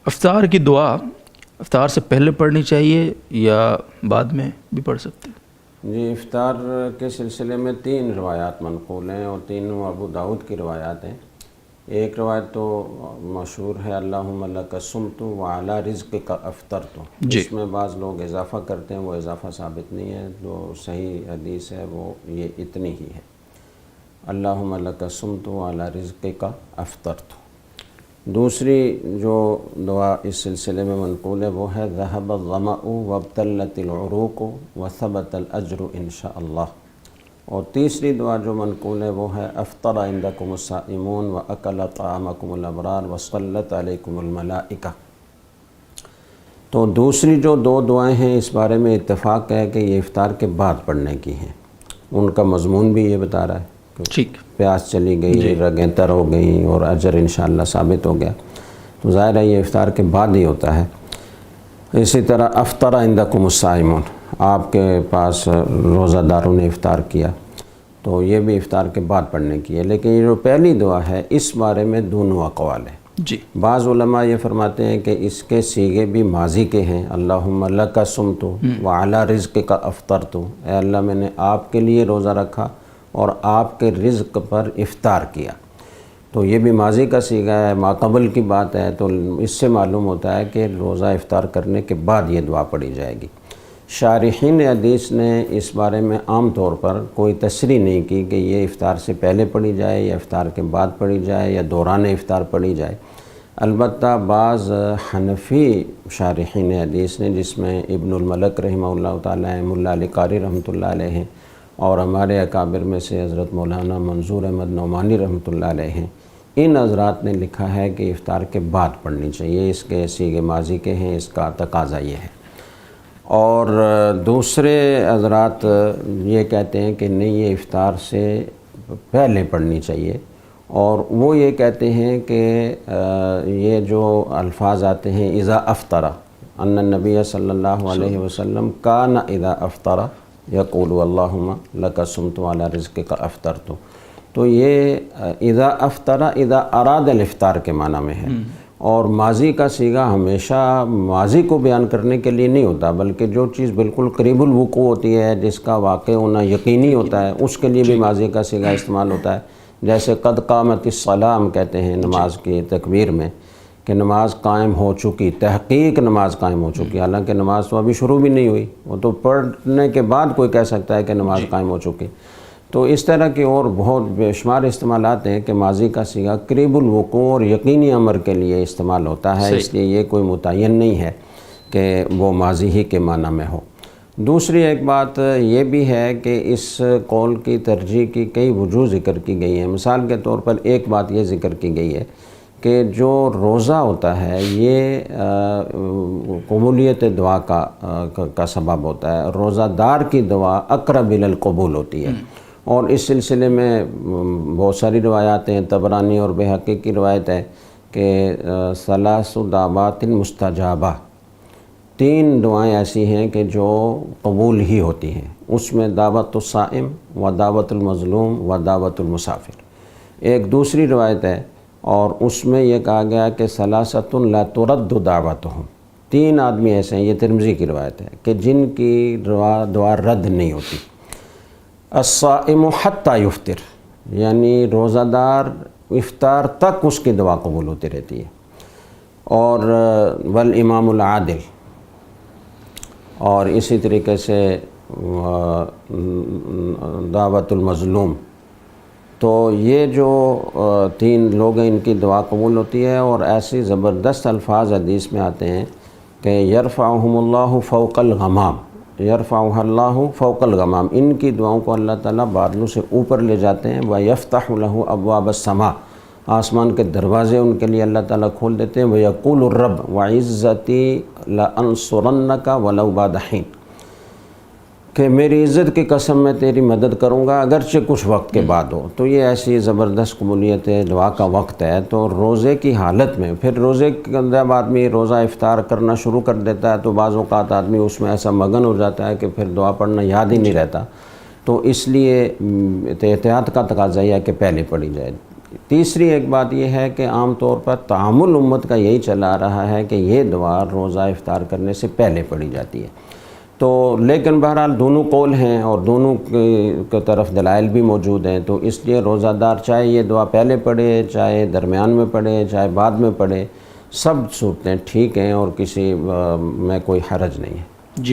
افطار کی دعا افطار سے پہلے پڑھنی چاہیے یا بعد میں بھی پڑھ سکتے ہیں؟ جی، افطار کے سلسلے میں 3 روایات منقول ہیں اور تینوں ابو داؤد کی روایات ہیں۔ ایک روایت تو مشہور ہے، اللہم لک صمت وعلی رزقک افطرت۔ اس میں بعض لوگ اضافہ کرتے ہیں، وہ اضافہ ثابت نہیں ہے، جو صحیح حدیث ہے وہ یہ اتنی ہی ہے، اللہم لک صمت وعلی رزقک افطرت۔ دوسری جو دعا اس سلسلے میں منقول ہے وہ ہے ذہب الظمأ وابتلت العروق وثبت الاجر انشاء اللہ۔ اور تیسری دعا جو منقول ہے وہ ہے افطر عندکم الصائمون واکل طعامکم الابرار وصلت علیکم الملائکہ۔ تو دوسری جو 2 دعائیں ہیں اس بارے میں اتفاق ہے کہ یہ افطار کے بعد پڑھنے کی ہیں، ان کا مضمون بھی یہ بتا رہا ہے، ٹھیک، پیاس چلی گئی، رگیں تر ہو گئیں اور اجر انشاءاللہ ثابت ہو گیا، تو ظاہر ہے یہ افطار کے بعد ہی ہوتا ہے۔ اسی طرح افطر عندکم الصائمون، آپ کے پاس روزہ داروں نے افطار کیا، تو یہ بھی افطار کے بعد پڑھنے کی ہے۔ لیکن یہ جو پہلی دعا ہے اس بارے میں دونوں اقوال ہیں۔ جی، بعض علماء یہ فرماتے ہیں کہ اس کے صیغے بھی ماضی کے ہیں، اللہم لک صمت وعلی رزقک افطرت، اے اللہ میں نے آپ کے لیے روزہ رکھا اور آپ کے رزق پر افطار کیا، تو یہ بھی ماضی کا صیغہ ہے، ماقبل کی بات ہے، تو اس سے معلوم ہوتا ہے کہ روزہ افطار کرنے کے بعد یہ دعا پڑھی جائے گی۔ شارحین حدیث نے اس بارے میں عام طور پر کوئی تصریح نہیں کی کہ یہ افطار سے پہلے پڑھی جائے یا افطار کے بعد پڑھی جائے یا دوران افطار پڑھی جائے۔ البتہ بعض حنفی شارحین حدیث نے، جس میں ابن الملک رحمہ اللہ تعالیٰ ہیں، ملا علی قاری رحمۃ اللہ علیہ ہیں، اور ہمارے اکابر میں سے حضرت مولانا منظور احمد نعمانی رحمۃ اللہ علیہ ہیں، ان حضرات نے لکھا ہے کہ افطار کے بعد پڑھنی چاہیے، اس کے صیغے ماضی کے ہیں، اس کا تقاضا یہ ہے۔ اور دوسرے حضرات یہ کہتے ہیں کہ نہیں، یہ افطار سے پہلے پڑھنی چاہیے، اور وہ یہ کہتے ہیں کہ یہ جو الفاظ آتے ہیں اذا افطر، ان النبی صلی اللہ علیہ وسلم کان اذا افطر یقول اللہم لک صمت وعلی رزقک افطرت، تو یہ اذا افطر اذا اراد الافطار کے معنی میں ہے، اور ماضی کا صیغہ ہمیشہ ماضی کو بیان کرنے کے لیے نہیں ہوتا، بلکہ جو چیز بالکل قریب الوقوع ہوتی ہے، جس کا واقع ہونا یقینی ہوتا ہے، اس کے لیے بھی ماضی کا صیغہ استعمال ہوتا ہے۔ جیسے قد قامت الصلاۃ ہم کہتے ہیں نماز کی تکبیر میں کہ نماز قائم ہو چکی، تحقیق نماز قائم ہو چکی، حالانکہ نماز تو ابھی شروع بھی نہیں ہوئی، وہ تو پڑھنے کے بعد کوئی کہہ سکتا ہے کہ نماز قائم ہو چکی۔ تو اس طرح کے اور بہت بے شمار استعمالات ہیں کہ ماضی کا صیغہ قریب الوقوع اور یقینی امر کے لیے استعمال ہوتا ہے، اس لیے یہ کوئی متعین نہیں ہے کہ وہ ماضی ہی کے معنی میں ہو۔ دوسری ایک بات یہ بھی ہے کہ اس قول کی ترجیح کی کئی وجوہ ذکر کی گئی ہیں۔ مثال کے طور پر ایک بات یہ ذکر کی گئی ہے کہ جو روزہ ہوتا ہے یہ قبولیت دعا کا سبب ہوتا ہے، روزہ دار کی دعا اقرب الی القبول ہوتی ہے، اور اس سلسلے میں بہت ساری روایات ہیں۔ طبرانی اور بہقی کی روایت ہے کہ ثلاث دعوات مستجابہ، 3 دعائیں ایسی ہیں کہ جو قبول ہی ہوتی ہیں، اس میں دعوت الصائم و دعوت المظلوم و دعوت المسافر۔ ایک دوسری روایت ہے اور اس میں یہ کہا گیا کہ ثلاثۃ لا ترد دعوتہم، 3 آدمی ایسے ہیں، یہ ترمذی کی روایت ہے، کہ جن کی دعا رد نہیں ہوتی۔ الصائم حتی یفطر، یعنی روزہ دار افطار تک اس کی دعا قبول ہوتی رہتی ہے، اور والامام العادل، اور اسی طریقے سے دعوت المظلوم۔ تو یہ جو 3 لوگ ہیں ان کی دعا قبول ہوتی ہے، اور ایسی زبردست الفاظ حدیث میں آتے ہیں کہ یرفعہم اللہ فوق الغمام، یرفعہ اللہ فوق الغمام، ان کی دعاؤں کو اللہ تعالیٰ بادلوں سے اوپر لے جاتے ہیں، ویفتح لہ ابواب السماء، آسمان کے دروازے ان کے لیے اللہ تعالیٰ کھول دیتے ہیں، ویقول الرب وعزتی لانصرنک ولو بعد حین، کہ میری عزت کی قسم میں تیری مدد کروں گا اگرچہ کچھ وقت کے بعد ہو۔ تو یہ ایسی زبردست قبولیت دعا کا وقت ہے۔ تو روزے کی حالت میں پھر روزے کے اندر جب آدمی روزہ افطار کرنا شروع کر دیتا ہے تو بعض اوقات آدمی اس میں ایسا مگن ہو جاتا ہے کہ پھر دعا پڑھنا یاد ہی نہیں رہتا، تو اس لیے احتیاط کا تقاضا ہے کہ پہلے پڑھی جائے۔ تیسری ایک بات یہ ہے کہ عام طور پر تعامل امت کا یہی چلا آ رہا ہے کہ یہ دعا روزہ افطار کرنے سے پہلے پڑھی جاتی ہے، تو لیکن بہرحال دونوں قول ہیں اور دونوں کی طرف دلائل بھی موجود ہیں، تو اس لیے روزہ دار چاہے یہ دعا پہلے پڑھے، چاہے درمیان میں پڑھے، چاہے بعد میں پڑھے، سب صورتیں ٹھیک ہیں اور کسی میں کوئی حرج نہیں ہے۔